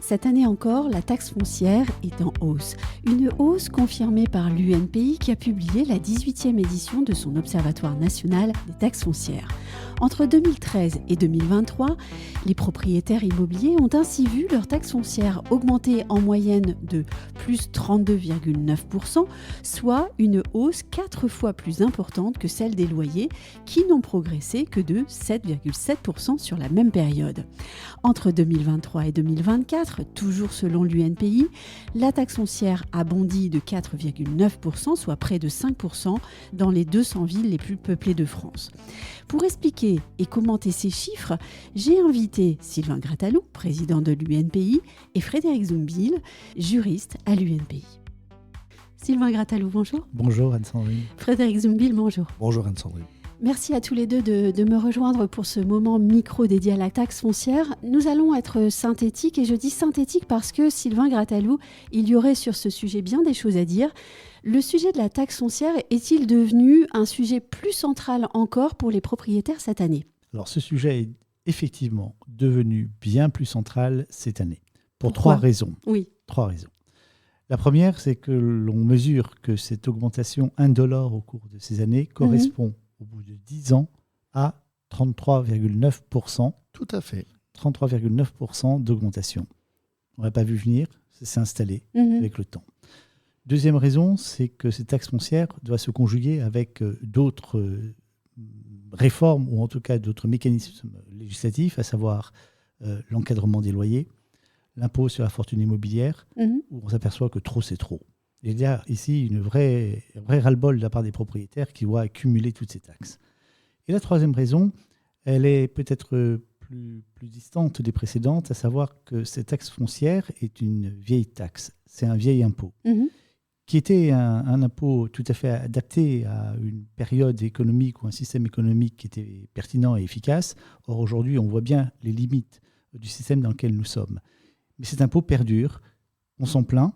Cette année encore, la taxe foncière est en hausse. Une hausse confirmée par l'UNPI qui a publié la 18e édition de son Observatoire national des taxes foncières. Entre 2013 et 2023, les propriétaires immobiliers ont ainsi vu leur taxe foncière augmenter en moyenne de plus 32,9%, soit une hausse 4 fois plus importante que celle des loyers qui n'ont progressé que de 7,7% sur la même période. Entre 2023 et 2024, toujours selon l'UNPI, la taxe foncière a bondi de 4,9%, soit près de 5% dans les 200 villes les plus peuplées de France. Pour expliquer et commenter ces chiffres, j'ai invité Sylvain Grattalou, président de l'UNPI, et Frédéric Zumbil, juriste à l'UNPI. Sylvain Grattalou, bonjour. Bonjour Anne-Sandrine. Frédéric Zumbil, bonjour. Bonjour Anne-Sandrine. Merci à tous les deux de me rejoindre pour ce moment micro dédié à la taxe foncière. Nous allons être synthétiques, et je dis synthétique parce que Sylvain Grattalou, il y aurait sur ce sujet bien des choses à dire. Le sujet de la taxe foncière est-il devenu un sujet plus central encore pour les propriétaires cette année ? Alors ce sujet est effectivement devenu bien plus central cette année, pour Pourquoi ? trois raisons. Oui. Trois raisons. La première, c'est que l'on mesure que cette augmentation indolore au cours de ces années correspond au bout de 10 ans à 33,9%. Tout à fait. 33,9% d'augmentation. On n'a pas vu venir, ça s'est installé avec le temps. Deuxième raison, c'est que cette taxe foncière doit se conjuguer avec d'autres réformes, ou en tout cas d'autres mécanismes législatifs, à savoir l'encadrement des loyers, l'impôt sur la fortune immobilière, où on s'aperçoit que trop, c'est trop. Il y a ici un vrai ras-le-bol de la part des propriétaires qui voient accumuler toutes ces taxes. Et la troisième raison, elle est peut-être plus distante des précédentes, à savoir que cette taxe foncière est une vieille taxe, c'est un vieil impôt, qui était un impôt tout à fait adapté à une période économique ou un système économique qui était pertinent et efficace. Or, aujourd'hui, on voit bien les limites du système dans lequel nous sommes. Mais cet impôt perdure, on s'en plaint,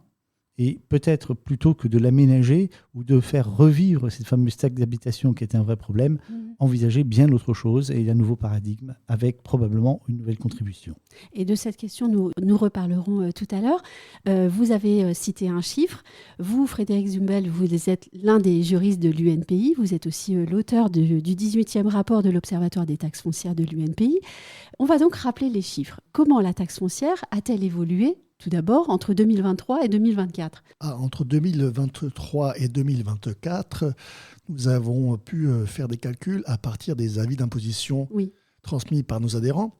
et peut-être plutôt que de l'aménager ou de faire revivre cette fameuse taxe d'habitation qui était un vrai problème, envisager bien autre chose et un nouveau paradigme avec probablement une nouvelle contribution. Et de cette question, nous reparlerons tout à l'heure. Vous avez cité un chiffre. Vous, Frédéric Zumbil, vous êtes l'un des juristes de l'UNPI. Vous êtes aussi l'auteur du 18e rapport de l'Observatoire des taxes foncières de l'UNPI. On va donc rappeler les chiffres. Comment la taxe foncière a-t-elle évolué tout d'abord, entre 2023 et 2024 ? Entre 2023 et 2024, nous avons pu faire des calculs à partir des avis d'imposition transmis par nos adhérents,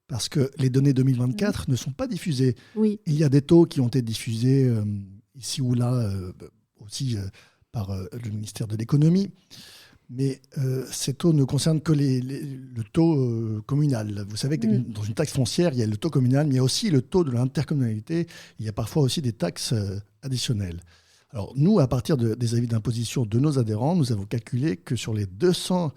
parce que les données 2024 ne sont pas diffusées. Il y a des taux qui ont été diffusés ici ou là, aussi par le ministère de l'économie. Mais ces taux ne concernent que le taux communal. Vous savez que dans une taxe foncière, il y a le taux communal, mais il y a aussi le taux de l'intercommunalité. Il y a parfois aussi des taxes additionnelles. Alors nous, à partir des avis d'imposition de nos adhérents, nous avons calculé que sur les 200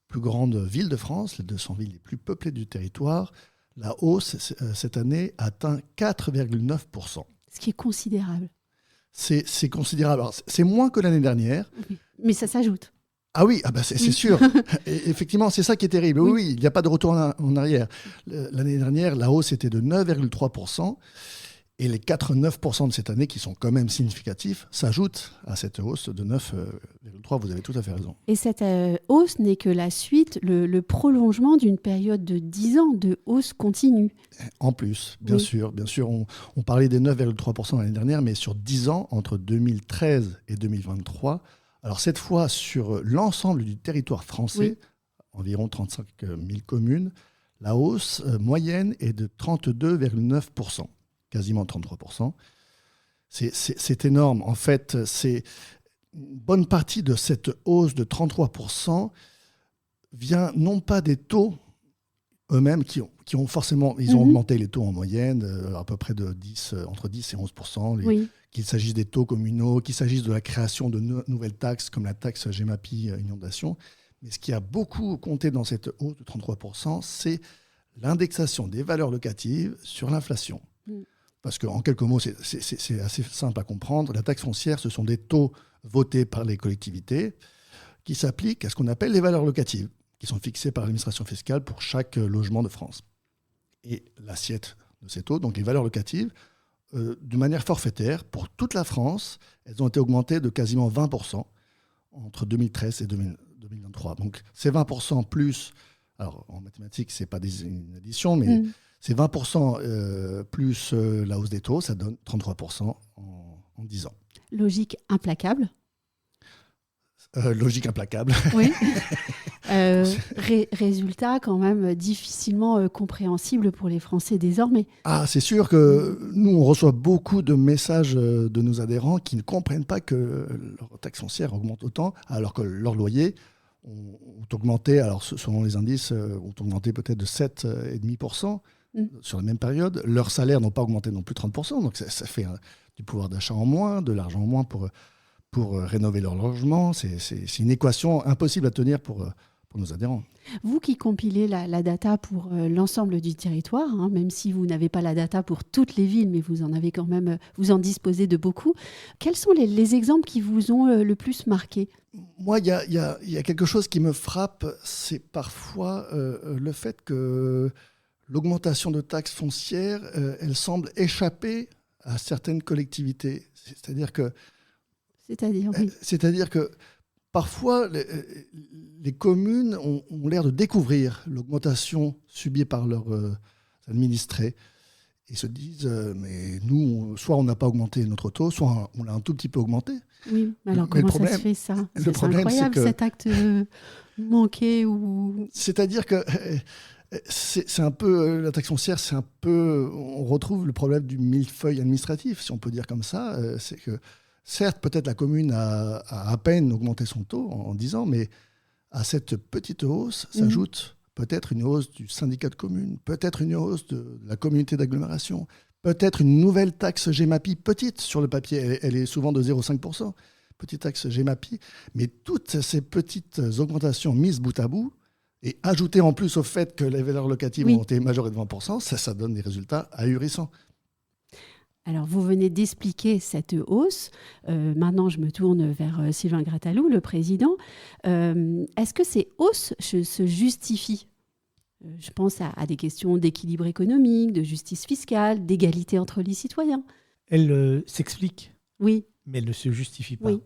plus grandes villes de France, les 200 villes les plus peuplées du territoire, la hausse cette année atteint 4,9%. Ce qui est considérable. C'est considérable. Alors, c'est moins que l'année dernière. Mais ça s'ajoute. Ah oui, c'est sûr. Et effectivement, c'est ça qui est terrible. Oui, il n'y a pas de retour en arrière. L'année dernière, la hausse était de 9,3%. Et les 4,9% de cette année, qui sont quand même significatifs, s'ajoutent à cette hausse de 9,3%. Vous avez tout à fait raison. Et cette hausse n'est que la suite, le prolongement d'une période de 10 ans de hausse continue. En plus, bien sûr. On parlait des 9,3% l'année dernière, mais sur 10 ans, entre 2013 et 2023, alors cette fois sur l'ensemble du territoire français, environ 35 000 communes, la hausse moyenne est de 32,9%, quasiment 33%. C'est énorme. En fait, c'est une bonne partie de cette hausse de 33% vient non pas des taux eux-mêmes qui ont forcément, ils ont augmenté les taux en moyenne à peu près entre 10 et 11%, qu'il s'agisse des taux communaux, qu'il s'agisse de la création de nouvelles taxes comme la taxe Gemapi inondation. Mais ce qui a beaucoup compté dans cette hausse de 33%, c'est l'indexation des valeurs locatives sur l'inflation. Parce qu'en quelques mots, c'est assez simple à comprendre. La taxe foncière, ce sont des taux votés par les collectivités qui s'appliquent à ce qu'on appelle les valeurs locatives, qui sont fixées par l'administration fiscale pour chaque logement de France. Et l'assiette de ces taux, donc les valeurs locatives, de manière forfaitaire, pour toute la France, elles ont été augmentées de quasiment 20% entre 2013 et 2023. Donc c'est 20% plus, alors en mathématiques, ce n'est pas une addition, mais c'est 20% plus la hausse des taux, ça donne 33% en 10 ans. Logique implacable. Logique implacable. Oui. Résultat quand même difficilement compréhensible pour les Français désormais. Ah, c'est sûr que nous, on reçoit beaucoup de messages de nos adhérents qui ne comprennent pas que leur taxe foncière augmente autant, alors que leurs loyers ont augmenté, alors selon les indices, ont augmenté peut-être de 7,5% sur la même période. Leurs salaires n'ont pas augmenté non plus 30%, donc ça fait du pouvoir d'achat en moins, de l'argent en moins pour rénover leur logement. C'est une équation impossible à tenir pour nos adhérents. Vous qui compilez la data pour l'ensemble du territoire, hein, même si vous n'avez pas la data pour toutes les villes, mais vous en avez quand même, vous en disposez de beaucoup. Quels sont les exemples qui vous ont le plus marqué ? Moi, il y a quelque chose qui me frappe, c'est parfois le fait que l'augmentation de taxes foncières, elle semble échapper à certaines collectivités. C'est-à-dire que parfois, les communes ont l'air de découvrir l'augmentation subie par leurs administrés et se disent mais nous, soit on n'a pas augmenté notre taux, soit on l'a un tout petit peu augmenté. Oui, mais alors comment ça se fait ça ? C'est incroyable cet acte manqué ou... C'est-à-dire que c'est un peu, la taxe foncière, c'est un peu, on retrouve le problème du millefeuille administratif, si on peut dire comme ça. C'est que certes, peut-être la commune a à peine augmenté son taux en 10 ans, mais à cette petite hausse s'ajoute peut-être une hausse du syndicat de communes, peut-être une hausse de la communauté d'agglomération, peut-être une nouvelle taxe GEMAPI, petite sur le papier, elle est souvent de 0,5%, petite taxe GEMAPI, mais toutes ces petites augmentations mises bout à bout, et ajoutées en plus au fait que les valeurs locatives ont été majorées de 20%, ça donne des résultats ahurissants. Alors, vous venez d'expliquer cette hausse. Maintenant, je me tourne vers Sylvain Grattalou, le président. Est-ce que ces hausses se justifient ? Je pense à des questions d'équilibre économique, de justice fiscale, d'égalité entre les citoyens. Elles s'expliquent, oui, mais elles ne se justifient pas. Oui.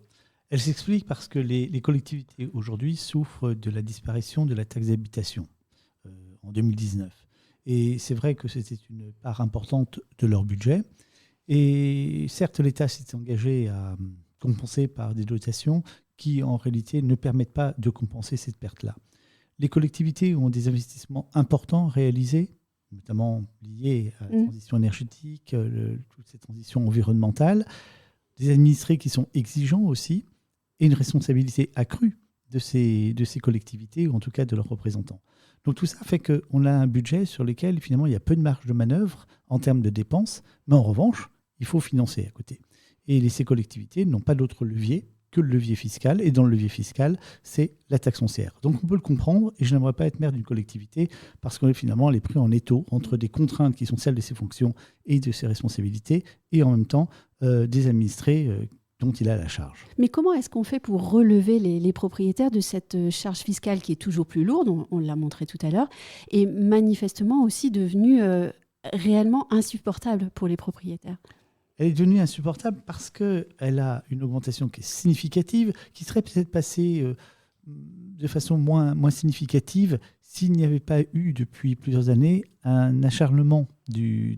Elles s'expliquent parce que les collectivités aujourd'hui souffrent de la disparition de la taxe d'habitation en 2019. Et c'est vrai que c'était une part importante de leur budget. Et certes, l'État s'est engagé à compenser par des dotations qui, en réalité, ne permettent pas de compenser cette perte-là. Les collectivités ont des investissements importants réalisés, notamment liés à la transition énergétique, toute cette transition environnementale, des administrés qui sont exigeants aussi, et une responsabilité accrue de ces collectivités, ou en tout cas de leurs représentants. Donc tout ça fait qu'on a un budget sur lequel, finalement, il y a peu de marge de manœuvre en termes de dépenses, mais en revanche, il faut financer à côté. Et ces collectivités n'ont pas d'autre levier que le levier fiscal. Et dans le levier fiscal, c'est la taxe foncière. Donc on peut le comprendre. Et je n'aimerais pas être maire d'une collectivité parce que finalement, elle est prise en étau entre des contraintes qui sont celles de ses fonctions et de ses responsabilités, et en même temps des administrés dont il a la charge. Mais comment est-ce qu'on fait pour relever les propriétaires de cette charge fiscale qui est toujours plus lourde, on l'a montré tout à l'heure, et manifestement aussi devenue réellement insupportable pour les propriétaires ? Elle est devenue insupportable parce qu'elle a une augmentation qui est significative, qui serait peut-être passée de façon moins significative s'il n'y avait pas eu depuis plusieurs années un acharnement du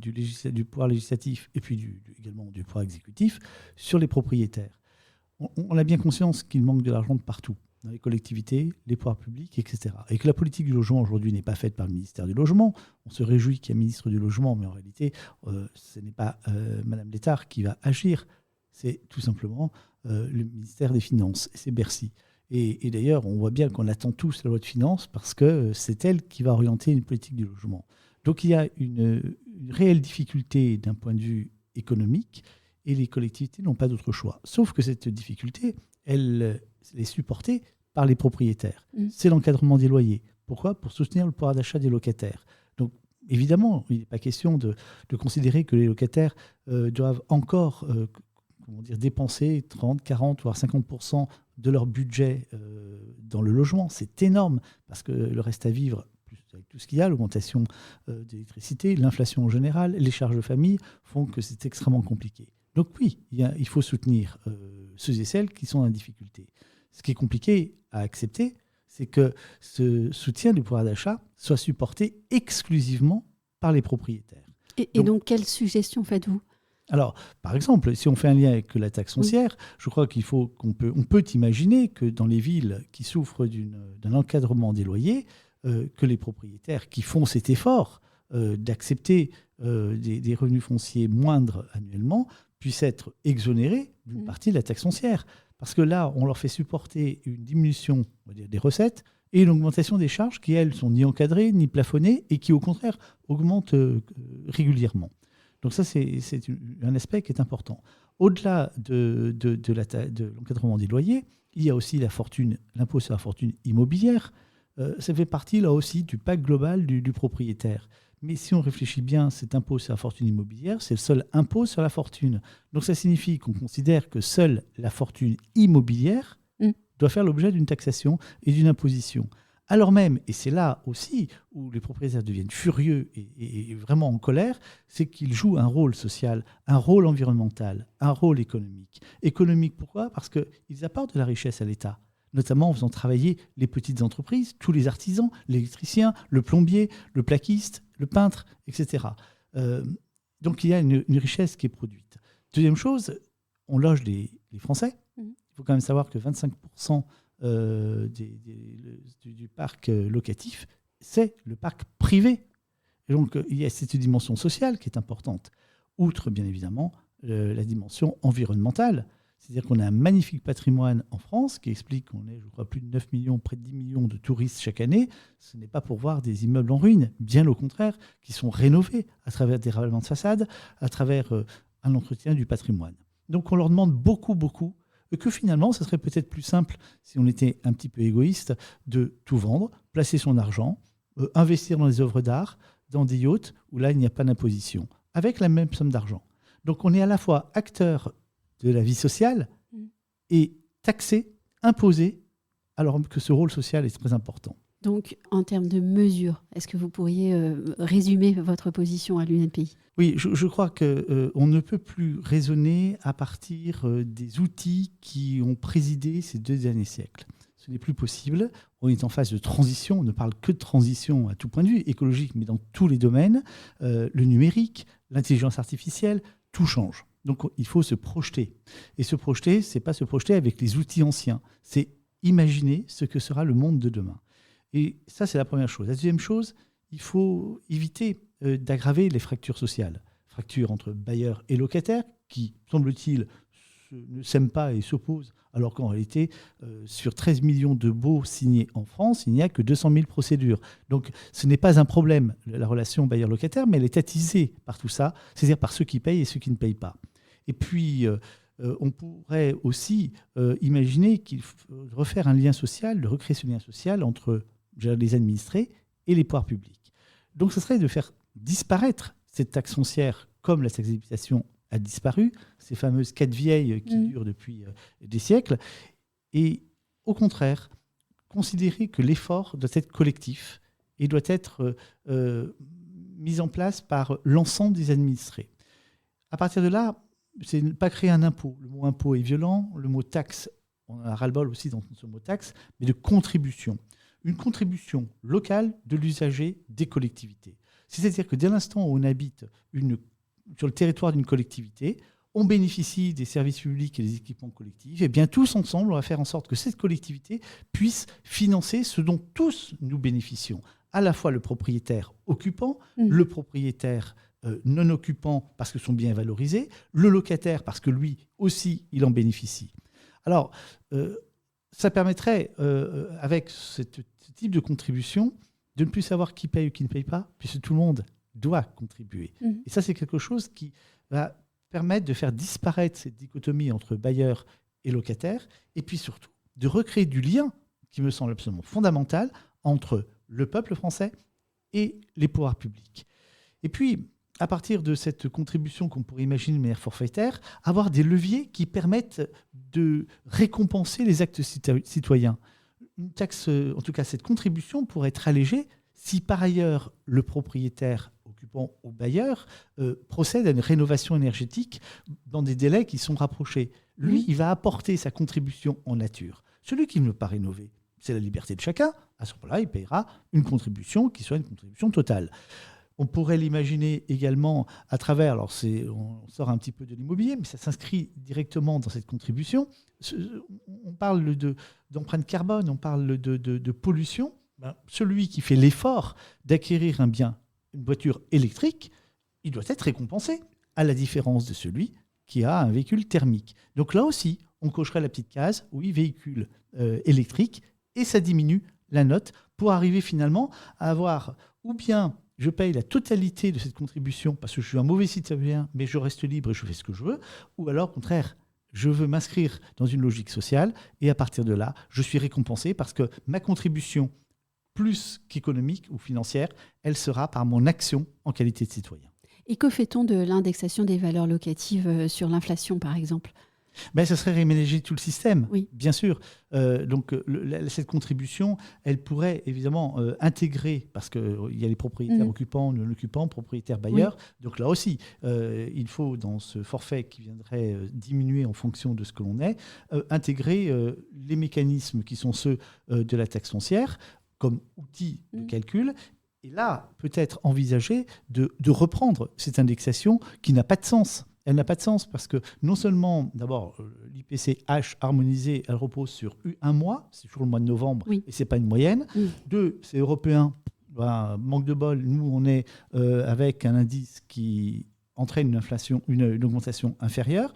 pouvoir législatif et puis également du pouvoir exécutif sur les propriétaires. On a bien conscience qu'il manque de l'argent de partout, dans les collectivités, les pouvoirs publics, etc. Et que la politique du logement aujourd'hui n'est pas faite par le ministère du Logement. On se réjouit qu'il y ait un ministre du Logement, mais en réalité, ce n'est pas Madame Létard qui va agir. C'est tout simplement le ministère des Finances. C'est Bercy. Et d'ailleurs, on voit bien qu'on attend tous la loi de finances parce que c'est elle qui va orienter une politique du logement. Donc il y a une réelle difficulté d'un point de vue économique et les collectivités n'ont pas d'autre choix. Sauf que cette difficulté, elle est supportée par les propriétaires. C'est l'encadrement des loyers. Pourquoi ? Pour soutenir le pouvoir d'achat des locataires. Donc évidemment, il n'est pas question de considérer que les locataires doivent encore dépenser 30, 40, voire 50% de leur budget dans le logement. C'est énorme parce que le reste à vivre, plus avec tout ce qu'il y a, l'augmentation de l'électricité, l'inflation en général, les charges de famille font que c'est extrêmement compliqué. Donc oui, il faut soutenir ceux et celles qui sont en difficulté. Ce qui est compliqué à accepter, c'est que ce soutien du pouvoir d'achat soit supporté exclusivement par les propriétaires. Et donc, quelles suggestions faites-vous ? Alors, par exemple, si on fait un lien avec la taxe foncière, je crois qu'on peut imaginer que dans les villes qui souffrent d'un encadrement des loyers, que les propriétaires qui font cet effort d'accepter des revenus fonciers moindres annuellement puissent être exonérés d'une partie de la taxe foncière. Parce que là, on leur fait supporter une diminution, on va dire, des recettes et une augmentation des charges qui, elles, sont ni encadrées, ni plafonnées et qui, au contraire, augmentent régulièrement. Donc ça, c'est un aspect qui est important. Au-delà de l'encadrement des loyers, il y a aussi l'impôt sur la fortune immobilière. Ça fait partie, là aussi, du pacte global du propriétaire. Mais si on réfléchit bien, cet impôt sur la fortune immobilière, c'est le seul impôt sur la fortune. Donc ça signifie qu'on considère que seule la fortune immobilière doit faire l'objet d'une taxation et d'une imposition. Alors même, et c'est là aussi où les propriétaires deviennent furieux et vraiment en colère, c'est qu'ils jouent un rôle social, un rôle environnemental, un rôle économique. Économique, pourquoi ? Parce qu'ils apportent de la richesse à l'État, notamment en faisant travailler les petites entreprises, tous les artisans, l'électricien, le plombier, le plaquiste, le peintre, etc. Donc il y a une richesse qui est produite. Deuxième chose, on loge les Français. Il faut quand même savoir que 25% du parc locatif, c'est le parc privé. Et donc, il y a cette dimension sociale qui est importante, outre, bien évidemment, la dimension environnementale. C'est-à-dire qu'on a un magnifique patrimoine en France qui explique qu'on est, je crois, plus de 9 millions, près de 10 millions de touristes chaque année. Ce n'est pas pour voir des immeubles en ruine, bien au contraire, qui sont rénovés à travers des ravalements de façade, à travers un entretien du patrimoine. Donc, on leur demande beaucoup, que finalement, ce serait peut-être plus simple, si on était un petit peu égoïste, de tout vendre, placer son argent, investir dans les œuvres d'art, dans des yachts, où là, il n'y a pas d'imposition, avec la même somme d'argent. Donc, on est à la fois acteur de la vie sociale et taxé, imposé, alors que ce rôle social est très important. Donc, en termes de mesures, est-ce que vous pourriez résumer votre position à l'UNPI ? Oui, je crois qu'on ne peut plus raisonner à partir des outils qui ont présidé ces 2 derniers siècles. Ce n'est plus possible. On est en phase de transition. On ne parle que de transition à tout point de vue, écologique, mais dans tous les domaines. Le numérique, l'intelligence artificielle, tout change. Donc, il faut se projeter. Et se projeter, ce n'est pas se projeter avec les outils anciens. C'est imaginer ce que sera le monde de demain. Et ça, c'est la première chose. La deuxième chose, il faut éviter d'aggraver les fractures sociales. Fractures entre bailleurs et locataires qui, semble-t-il, ne s'aiment pas et s'opposent, alors qu'en réalité, sur 13 millions de baux signés en France, il n'y a que 200 000 procédures. Donc, ce n'est pas un problème, la relation bailleur-locataire, mais elle est attisée par tout ça, c'est-à-dire par ceux qui payent et ceux qui ne payent pas. Et puis, on pourrait aussi imaginer qu'il faut refaire un lien social, de recréer ce lien social entre les administrés et les pouvoirs publics. Donc, ce serait de faire disparaître cette taxe foncière comme la taxe d'habitation a disparu, ces fameuses 4 vieilles qui durent depuis des siècles, et au contraire, considérer que l'effort doit être collectif et doit être mis en place par l'ensemble des administrés. À partir de là, c'est ne pas créer un impôt. Le mot impôt est violent, le mot taxe, on a ras-le-bol aussi dans ce mot taxe, mais de contribution. Une contribution locale de l'usager des collectivités. C'est-à-dire que dès l'instant où on habite sur le territoire d'une collectivité, on bénéficie des services publics et des équipements collectifs, et bien tous ensemble, on va faire en sorte que cette collectivité puisse financer ce dont tous nous bénéficions. À la fois le propriétaire occupant, le propriétaire non occupant parce que son bien est valorisé, le locataire parce que lui aussi, il en bénéficie. Alors, ça permettrait, avec ce type de contribution, de ne plus savoir qui paye ou qui ne paye pas, puisque tout le monde doit contribuer. Et ça, c'est quelque chose qui va permettre de faire disparaître cette dichotomie entre bailleurs et locataires, et puis surtout de recréer du lien, qui me semble absolument fondamental, entre le peuple français et les pouvoirs publics. Et puis, à partir de cette contribution qu'on pourrait imaginer de manière forfaitaire, avoir des leviers qui permettent de récompenser les actes citoyens. Une taxe, en tout cas cette contribution, pourrait être allégée si par ailleurs le propriétaire occupant ou bailleur procède à une rénovation énergétique dans des délais qui sont rapprochés. Lui, il va apporter sa contribution en nature. Celui qui ne veut pas rénover, c'est la liberté de chacun. À ce moment-là, il paiera une contribution qui soit une contribution totale. On pourrait l'imaginer également à travers, alors on sort un petit peu de l'immobilier, mais ça s'inscrit directement dans cette contribution. On parle d'empreinte carbone, on parle de pollution. Celui qui fait l'effort d'acquérir un bien, une voiture électrique, il doit être récompensé, à la différence de celui qui a un véhicule thermique. Donc là aussi, on cocherait la petite case, oui, véhicule électrique, et ça diminue la note pour arriver finalement à avoir, ou bien je paye la totalité de cette contribution parce que je suis un mauvais citoyen, mais je reste libre et je fais ce que je veux, ou alors au contraire, je veux m'inscrire dans une logique sociale, et à partir de là, je suis récompensé parce que ma contribution, plus qu'économique ou financière, elle sera par mon action en qualité de citoyen. Et que fait-on de l'indexation des valeurs locatives sur l'inflation, par exemple ? Ça serait réménager tout le système, oui. Bien sûr. Donc, cette contribution, elle pourrait évidemment intégrer, parce qu'il y a les propriétaires occupants, non-occupants, propriétaires bailleurs. Oui. Donc là aussi, il faut, dans ce forfait qui viendrait diminuer en fonction de ce que l'on est, intégrer les mécanismes qui sont ceux de la taxe foncière comme outil de calcul. Et là, peut-être envisager de reprendre cette indexation qui n'a pas de sens. Elle n'a pas de sens parce que non seulement, d'abord, l'IPCH harmonisé, elle repose sur un mois, c'est toujours le mois de novembre, et ce n'est pas une moyenne. Deux, c'est européen, manque de bol, nous on est avec un indice qui entraîne une inflation, une augmentation inférieure.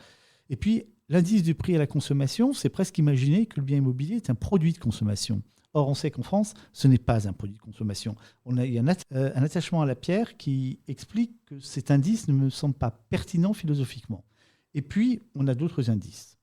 Et puis, l'indice du prix à la consommation, c'est presque imaginer que le bien immobilier est un produit de consommation. Or, on sait qu'en France, ce n'est pas un produit de consommation. Il y a un attachement à la pierre qui explique que cet indice ne me semble pas pertinent philosophiquement. Et puis, on a d'autres indices.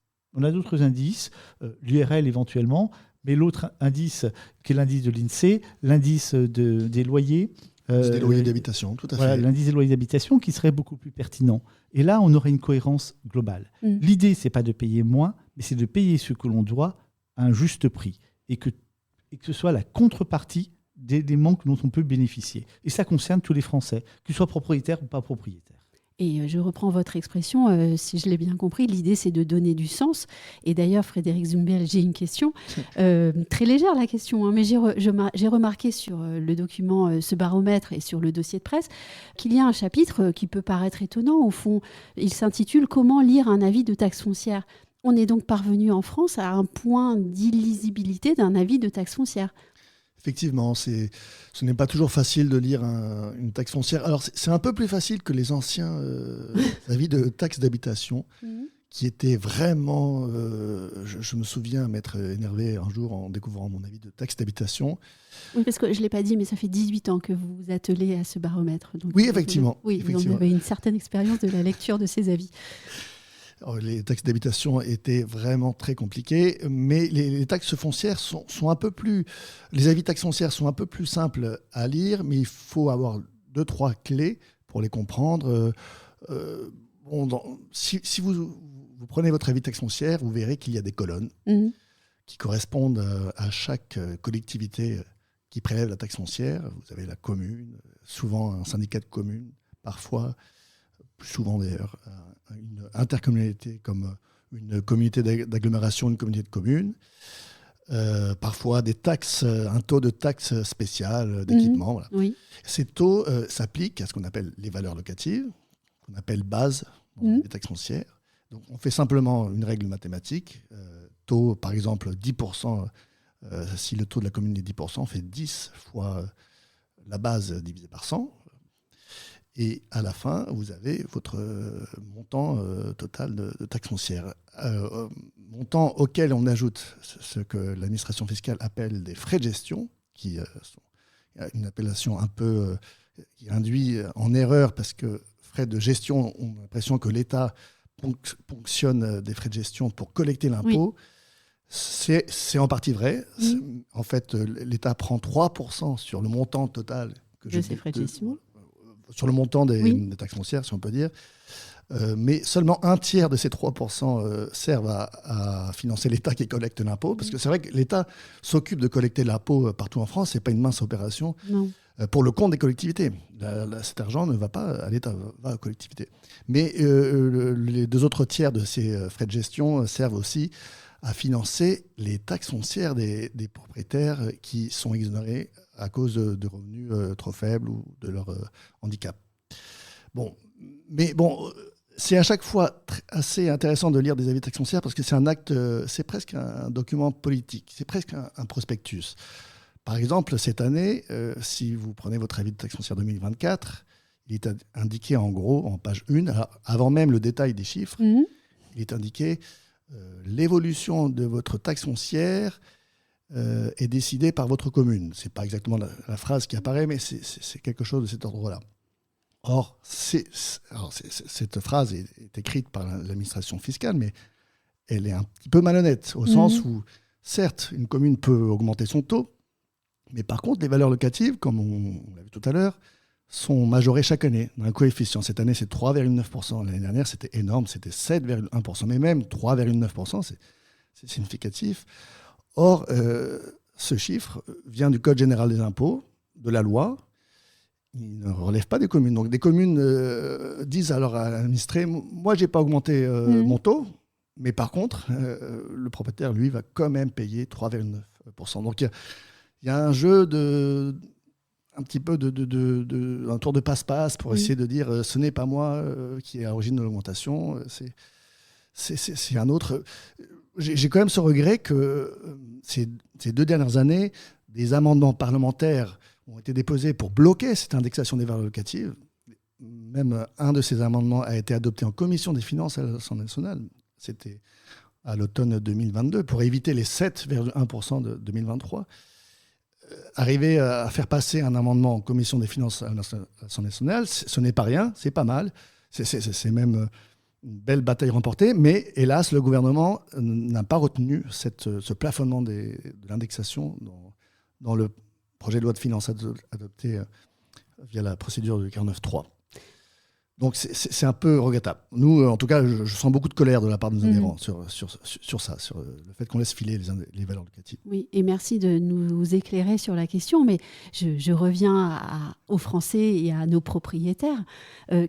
L'URL éventuellement, mais l'autre indice, qui est l'indice de l'INSEE, l'indice des loyers. Des loyers d'habitation, tout à fait. L'indice des loyers d'habitation qui serait beaucoup plus pertinent. Et là, on aurait une cohérence globale. L'idée, ce n'est pas de payer moins, mais c'est de payer ce que l'on doit à un juste prix. Et que ce soit la contrepartie des manques dont on peut bénéficier. Et ça concerne tous les Français, qu'ils soient propriétaires ou pas propriétaires. Et je reprends votre expression, si je l'ai bien compris, l'idée c'est de donner du sens. Et d'ailleurs, Frédéric Zumbel, j'ai une question, très légère la question, mais j'ai remarqué sur le document, ce baromètre et sur le dossier de presse, qu'il y a un chapitre qui peut paraître étonnant. Au fond, il s'intitule « Comment lire un avis de taxe foncière ?» On est donc parvenu en France à un point d'illisibilité d'un avis de taxe foncière. Effectivement, ce n'est pas toujours facile de lire une taxe foncière. Alors, c'est un peu plus facile que les anciens avis de taxe d'habitation, qui étaient vraiment... je me souviens m'être énervé un jour en découvrant mon avis de taxe d'habitation. Oui, parce que je ne l'ai pas dit, mais ça fait 18 ans que vous vous attelez à ce baromètre. Donc oui, effectivement. Vous en avez une certaine expérience de la lecture de ces avis. Les taxes d'habitation étaient vraiment très compliquées, mais les taxes foncières sont un peu plus... Les avis de taxes foncières sont un peu plus simples à lire, mais il faut avoir 2-3 clés pour les comprendre. Si vous prenez votre avis de taxe foncière, vous verrez qu'il y a des colonnes qui correspondent à chaque collectivité qui prélève la taxe foncière. Vous avez la commune, souvent un syndicat de communes, parfois, plus souvent d'ailleurs, une intercommunalité comme une communauté d'agglomération, une communauté de communes, parfois des taxes, un taux de taxe spéciale d'équipement. Voilà. Oui. Ces taux s'appliquent à ce qu'on appelle les valeurs locatives, qu'on appelle base dans les taxes foncières. Donc on fait simplement une règle mathématique, taux par exemple 10%, si le taux de la commune est 10%, on fait 10 fois la base divisée par 100. Et à la fin, vous avez votre montant total de taxe foncière. Montant auquel on ajoute ce que l'administration fiscale appelle des frais de gestion, qui sont une appellation un peu qui induit en erreur, parce que frais de gestion, on a l'impression que l'État ponctionne des frais de gestion pour collecter l'impôt. Oui. C'est en partie vrai. En fait, l'État prend 3% sur le montant total de ces frais de gestion. Sur le montant des taxes foncières, si on peut dire. Mais seulement un tiers de ces 3% servent à financer l'État qui collecte l'impôt. Parce que c'est vrai que l'État s'occupe de collecter l'impôt partout en France. Ce n'est pas une mince opération. pour le compte des collectivités. Cet argent ne va pas à l'État, va aux collectivités. Mais les 2 autres tiers de ces frais de gestion servent aussi à financer les taxes foncières des propriétaires qui sont exonérés à cause de revenus trop faibles ou de leur handicap. C'est à chaque fois assez intéressant de lire des avis de taxes foncières parce que c'est un acte, c'est presque un document politique, c'est presque un prospectus. Par exemple, cette année, si vous prenez votre avis de taxe foncière 2024, il est indiqué en gros, en page 1, avant même le détail des chiffres, il est indiqué l'évolution de votre taxe foncière est décidée par votre commune. Ce n'est pas exactement la phrase qui apparaît, mais c'est quelque chose de cet ordre-là. Or, cette phrase est écrite par l'administration fiscale, mais elle est un petit peu malhonnête, au sens où, certes, une commune peut augmenter son taux, mais par contre, les valeurs locatives, comme on l'a vu tout à l'heure, sont majorées chaque année d'un coefficient. Cette année, c'est 3,9%. L'année dernière, c'était énorme, c'était 7,1%. Mais même 3,9%, c'est significatif. Or, ce chiffre vient du Code général des impôts, de la loi. Il ne relève pas des communes. Donc, des communes disent alors à l'administré, moi, je n'ai pas augmenté mon taux, mais par contre, le propriétaire, lui, va quand même payer 3,9%. Donc, il y a un jeu un petit peu un tour de passe-passe pour essayer de dire ce n'est pas moi qui est à l'origine de l'augmentation, c'est un autre. J'ai quand même ce regret que ces 2 dernières années, des amendements parlementaires ont été déposés pour bloquer cette indexation des valeurs locatives. Même un de ces amendements a été adopté en commission des finances à l'Assemblée nationale. C'était à l'automne 2022 pour éviter les 7,1% de 2023. Arriver à faire passer un amendement en commission des finances à l'Assemblée nationale, ce n'est pas rien, c'est pas mal. C'est même une belle bataille remportée, mais hélas, le gouvernement n'a pas retenu ce plafonnement de l'indexation dans le projet de loi de finances adopté via la procédure du 49.3. Donc c'est un peu regrettable. Nous, en tout cas, je sens beaucoup de colère de la part de nos adhérents sur ça, sur le fait qu'on laisse filer les valeurs locatives. Oui, et merci de nous éclairer sur la question, mais je reviens aux Français et à nos propriétaires.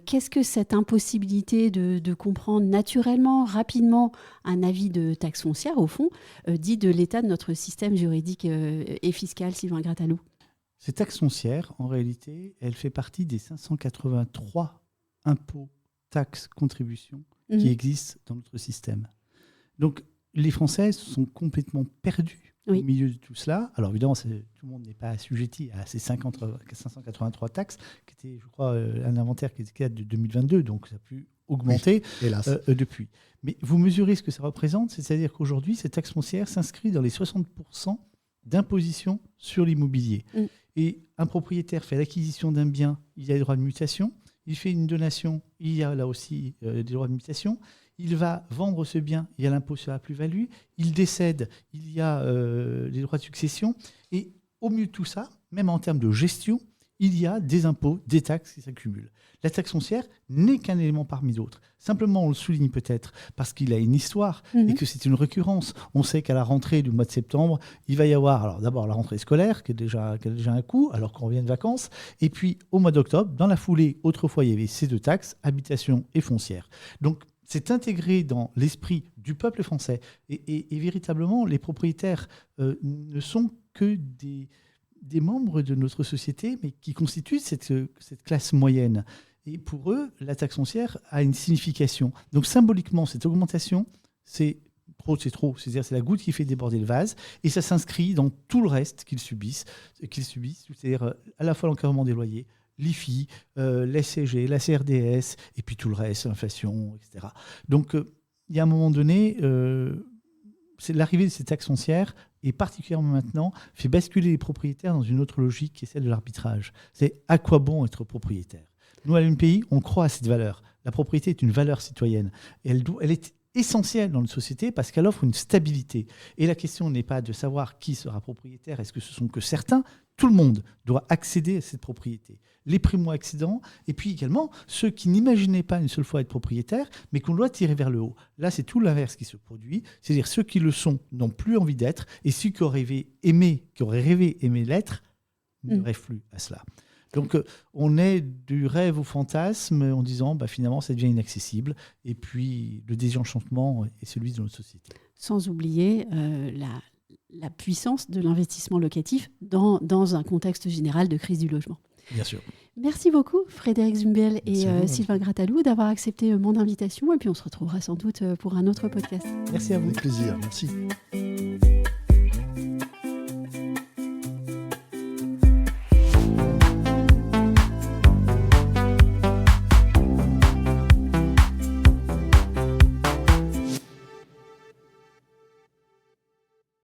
Qu'est-ce que cette impossibilité de comprendre naturellement, rapidement, un avis de taxe foncière, au fond, dit de l'état de notre système juridique et fiscal, Sylvain Grattalou ? Cette taxe foncière, en réalité, elle fait partie des 583 impôts, taxes, contributions qui existent dans notre système. Donc, les Français sont complètement perdus au milieu de tout cela. Alors, évidemment, tout le monde n'est pas assujetti à ces 583 taxes, qui étaient, je crois, un inventaire qui était de 2022, donc ça a pu augmenter depuis. Mais vous mesurez ce que ça représente, c'est-à-dire qu'aujourd'hui, cette taxe foncière s'inscrit dans les 60% d'imposition sur l'immobilier. Et un propriétaire fait l'acquisition d'un bien, il y a des droits de mutation. Il fait une donation, il y a là aussi des droits de mutation. Il va vendre ce bien, il y a l'impôt sur la plus-value. Il décède, il y a des droits de succession. Et au milieu de tout ça, même en termes de gestion, il y a des impôts, des taxes qui s'accumulent. La taxe foncière n'est qu'un élément parmi d'autres. Simplement, on le souligne peut-être parce qu'il a une histoire et que c'est une récurrence. On sait qu'à la rentrée du mois de septembre, il va y avoir alors d'abord la rentrée scolaire qui a déjà un coût alors qu'on revient de vacances. Et puis au mois d'octobre, dans la foulée, autrefois, il y avait ces 2 taxes, habitation et foncière. Donc, c'est intégré dans l'esprit du peuple français. Et véritablement, les propriétaires ne sont que des membres de notre société, mais qui constituent cette classe moyenne. Et pour eux, la taxe foncière a une signification. Donc symboliquement, cette augmentation, c'est trop. C'est-à-dire c'est la goutte qui fait déborder le vase, et ça s'inscrit dans tout le reste qu'ils subissent. C'est-à-dire à la fois l'encadrement des loyers, l'IFI, l'SCG, la CRDS, et puis tout le reste, l'inflation, etc. Donc il y a un moment donné, c'est l'arrivée de ces taxes foncières, et particulièrement maintenant, fait basculer les propriétaires dans une autre logique qui est celle de l'arbitrage. C'est à quoi bon être propriétaire ? Nous, à l'UNPI, on croit à cette valeur. La propriété est une valeur citoyenne. Et elle est essentielle dans une société parce qu'elle offre une stabilité. Et la question n'est pas de savoir qui sera propriétaire, est-ce que ce sont que certains ? Tout le monde doit accéder à cette propriété. Les primo-accédants, et puis également ceux qui n'imaginaient pas une seule fois être propriétaires, mais qu'on doit tirer vers le haut. Là, c'est tout l'inverse qui se produit. C'est-à-dire ceux qui le sont n'ont plus envie d'être, et ceux qui auraient rêvé aimer l'être ne rêvent plus à cela. Donc, on est du rêve au fantasme en disant, finalement, ça devient inaccessible. Et puis, le désenchantement est celui de notre société. Sans oublier la puissance de l'investissement locatif dans un contexte général de crise du logement. Bien sûr. Merci beaucoup, Frédéric Zumbiel et Sylvain Grattalou, d'avoir accepté mon invitation. Et puis, on se retrouvera sans doute pour un autre podcast. Merci à vous. Avec plaisir. Merci.